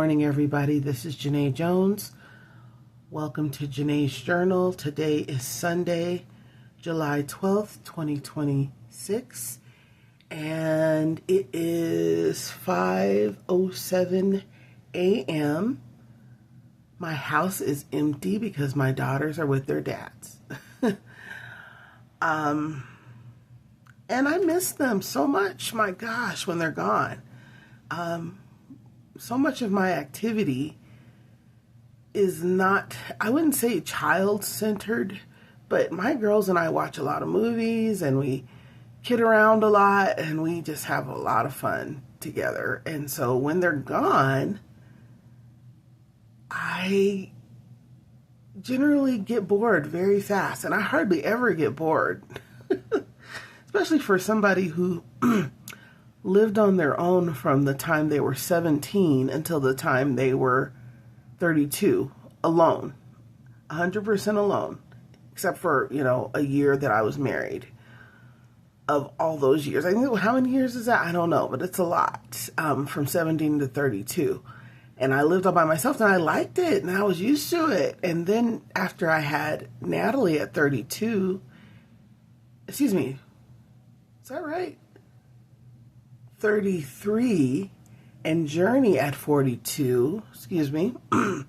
morning, everybody. This is Janae Jones. Welcome to Janae's Journal. Today is Sunday, July 12th, 2026, and it is 5:07 a.m. My house is empty because my daughters are with their dads. And I miss them so much, my gosh, when they're gone. So much of my activity is not, I wouldn't say child-centered, but my girls and I watch a lot of movies and we kid around a lot and we just have a lot of fun together. And so when they're gone, I generally get bored very fast, and I hardly ever get bored. Especially for somebody who lived on their own from the time they were 17 until the time they were 32, alone, 100% alone, except for, a year that I was married. Of all those years, I think, how many years is that? I don't know, but it's a lot, from 17 to 32. And I lived all by myself, and I liked it, and I was used to it. And then after I had Natalie at 32, excuse me, is that right? 33, and Journey at 42, excuse me. When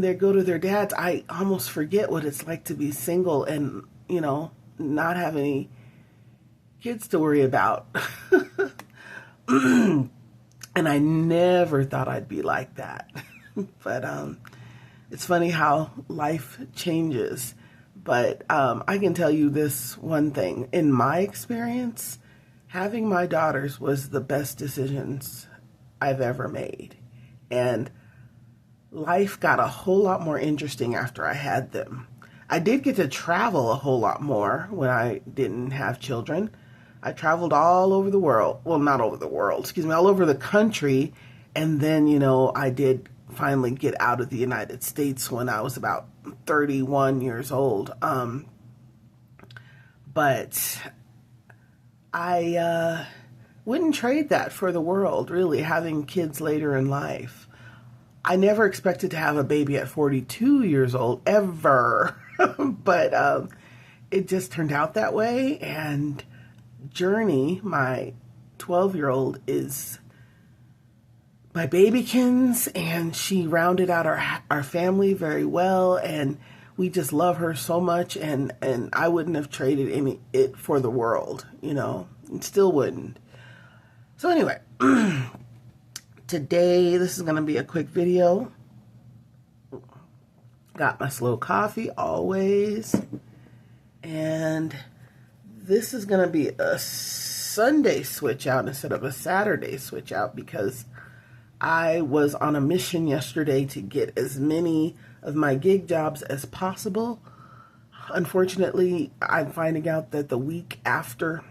they go to their dads, I almost forget what it's like to be single and, not have any kids to worry about. And I never thought I'd be like that. But it's funny how life changes. But I can tell you this one thing. In my experience, having my daughters was the best decisions I've ever made. And life got a whole lot more interesting after I had them. I did get to travel a whole lot more when I didn't have children. I traveled all over the world. Well, not over the world, excuse me, all over the country. And then, I did finally get out of the United States when I was about 31 years old. But I wouldn't trade that for the world, really, having kids later in life. I never expected to have a baby at 42 years old, ever. But it just turned out that way. And Journey, my 12-year-old, is my babykins, and she rounded out our family very well, and we just love her so much, and I wouldn't have traded it for the world, and still wouldn't. So anyway, today this is going to be a quick video. Got my slow coffee always, and this is going to be a Sunday switch out instead of a Saturday switch out because I was on a mission yesterday to get as many of my gig jobs as possible. Unfortunately, I'm finding out that the week after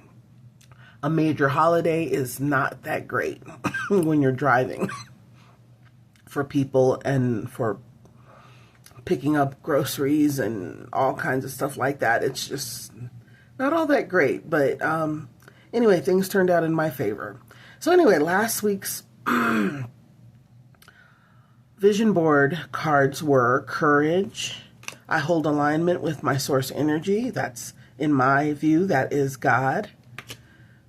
a major holiday is not that great when you're driving for people and for picking up groceries and all kinds of stuff like that. It's just not all that great. But anyway, things turned out in my favor. So anyway, last week's vision board cards were courage. I hold alignment with my source energy. That's, in my view, that is God.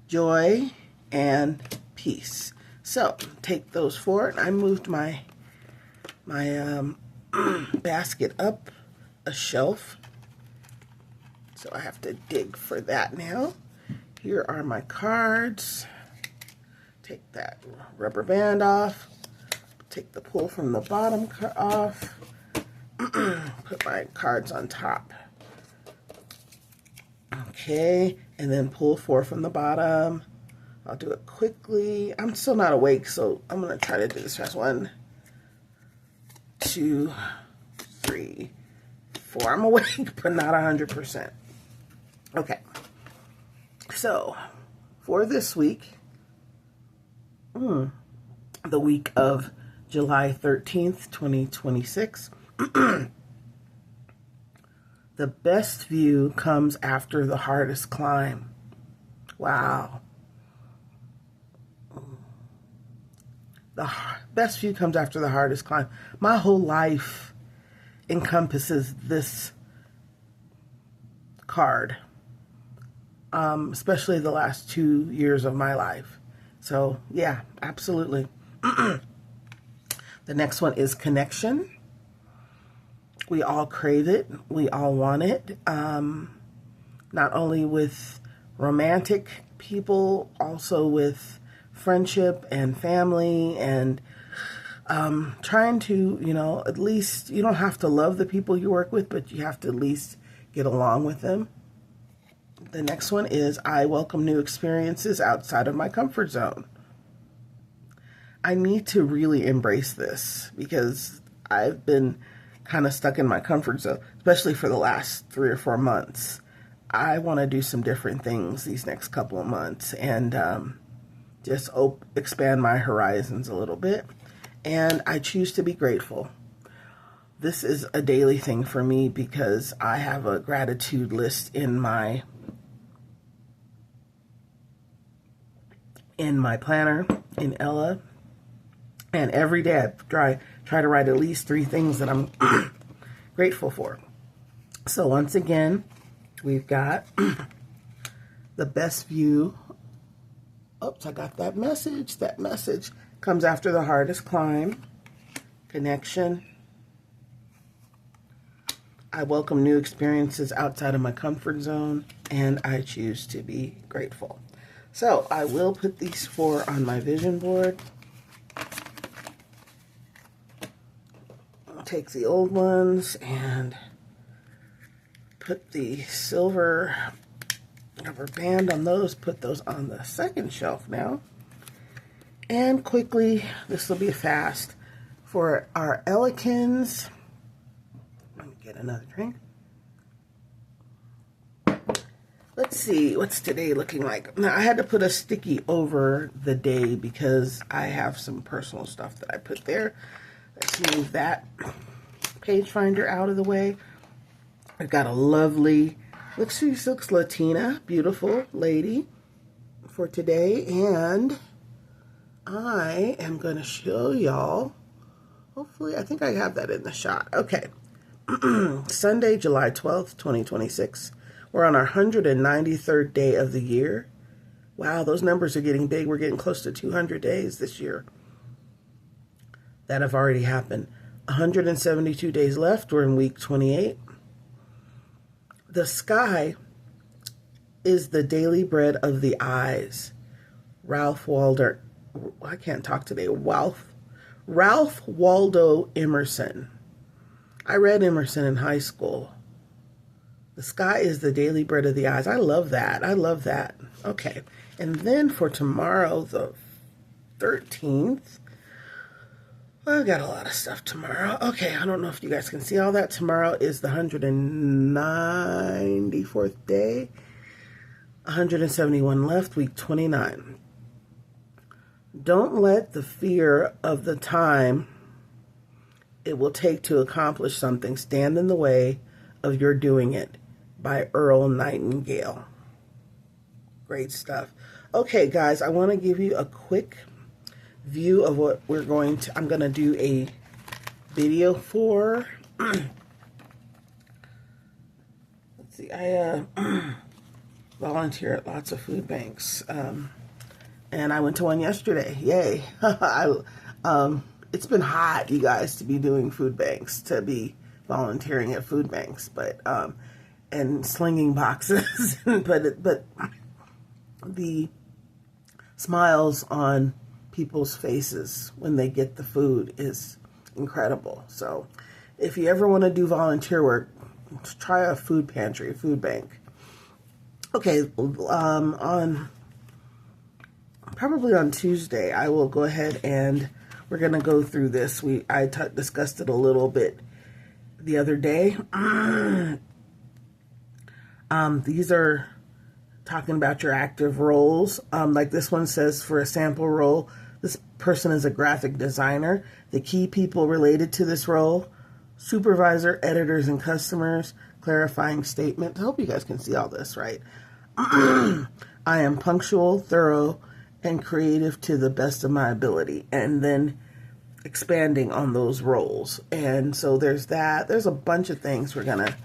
Joy and peace. So take those four. I moved my basket up a shelf. So I have to dig for that now. Here are my cards. Take that rubber band off. Take the pull from the bottom off. Put my cards on top. Okay, and then pull 4 from the bottom. I'll do it quickly. I'm still not awake, so I'm going to try to do this fast. 1, 2, 3, 4. I'm awake, but not 100%. Okay, so for this week, the week of July 13th, 2026, the best view comes after the hardest climb. Wow. best view comes after the hardest climb. My whole life encompasses this card, especially the last 2 years of my life. So yeah, absolutely. The next one is connection. We all crave it. We all want it. Not only with romantic people, also with friendship and family, and trying to, at least, you don't have to love the people you work with, but you have to at least get along with them. The next one is I welcome new experiences outside of my comfort zone. I need to really embrace this because I've been kind of stuck in my comfort zone, especially for the last 3 or 4 months. I want to do some different things these next couple of months and just expand my horizons a little bit. And I choose to be grateful. This is a daily thing for me because I have a gratitude list in my planner in Ella, and every day I try to write at least 3 things that I'm grateful for. So once again, we've got the best view. Oops, I got that message. That message comes after the hardest climb. Connection. I welcome new experiences outside of my comfort zone, and I choose to be grateful. So I will put these 4 on my vision board. I'll take the old ones and put the silver rubber band on those, put those on the second shelf now. And quickly, this will be fast, for our Ellikins. Let me get another drink. Let's see, what's today looking like? Now, I had to put a sticky over the day because I have some personal stuff that I put there. Let's move that page finder out of the way. I've got a lovely, she looks Latina, beautiful lady for today. And I am going to show y'all, hopefully, I think I have that in the shot. Okay. Sunday, July 12th, 2026. We're on our 193rd day of the year. Wow, those numbers are getting big. We're getting close to 200 days this year that have already happened. 172 days left. We're in week 28. The sky is the daily bread of the eyes. Ralph Waldo Emerson. I read Emerson in high school. The sky is the daily bread of the eyes. I love that. I love that. Okay. And then for tomorrow, the 13th, I've got a lot of stuff tomorrow. Okay, I don't know if you guys can see all that. Tomorrow is the 194th day. 171 left, week 29. Don't let the fear of the time it will take to accomplish something stand in the way of your doing it, by Earl Nightingale. Great stuff. Okay, guys, I want to give you a quick view of what I'm going to do a video for. Let's see, I volunteer at lots of food banks, and I went to one yesterday. Yay. It's been hot, you guys, to be doing food banks, to be volunteering at food banks, but and slinging boxes, but the smiles on people's faces when they get the food is incredible. So if you ever want to do volunteer work, try a food pantry, a food bank. Okay, probably on Tuesday, I will go ahead and we're going to go through this. I discussed it a little bit the other day. These are talking about your active roles. Like this one says, for a sample role, this person is a graphic designer. The key people related to this role: supervisor, editors, and customers. Clarifying statement. I hope you guys can see all this, right? I am punctual, thorough, and creative to the best of my ability, and then expanding on those roles. And so there's that. There's a bunch of things we're gonna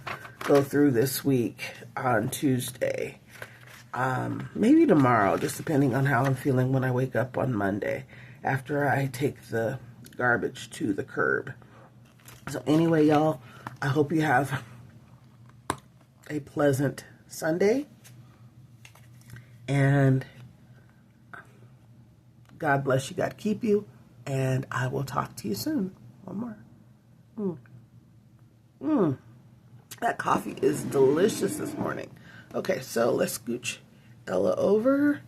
go through this week on Tuesday. Maybe tomorrow, just depending on how I'm feeling when I wake up on Monday after I take the garbage to the curb. So anyway, y'all, I hope you have a pleasant Sunday, and God bless you, God keep you, and I will talk to you soon. One more. That coffee is delicious this morning. Okay, so let's scooch Ella over,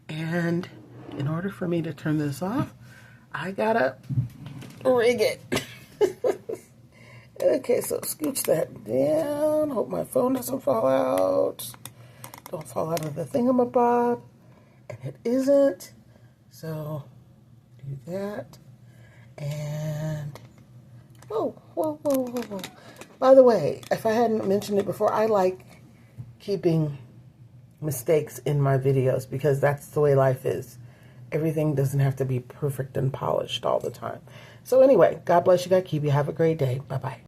and in order for me to turn this off, I gotta rig it. Okay, so scooch that down. Hope my phone doesn't fall out. Don't fall out of the thingamabob. And it isn't. So do that. And whoa. By the way, if I hadn't mentioned it before, I like keeping mistakes in my videos because that's the way life is. Everything doesn't have to be perfect and polished all the time. So anyway, God bless you, God keep you. Have a great day. Bye-bye.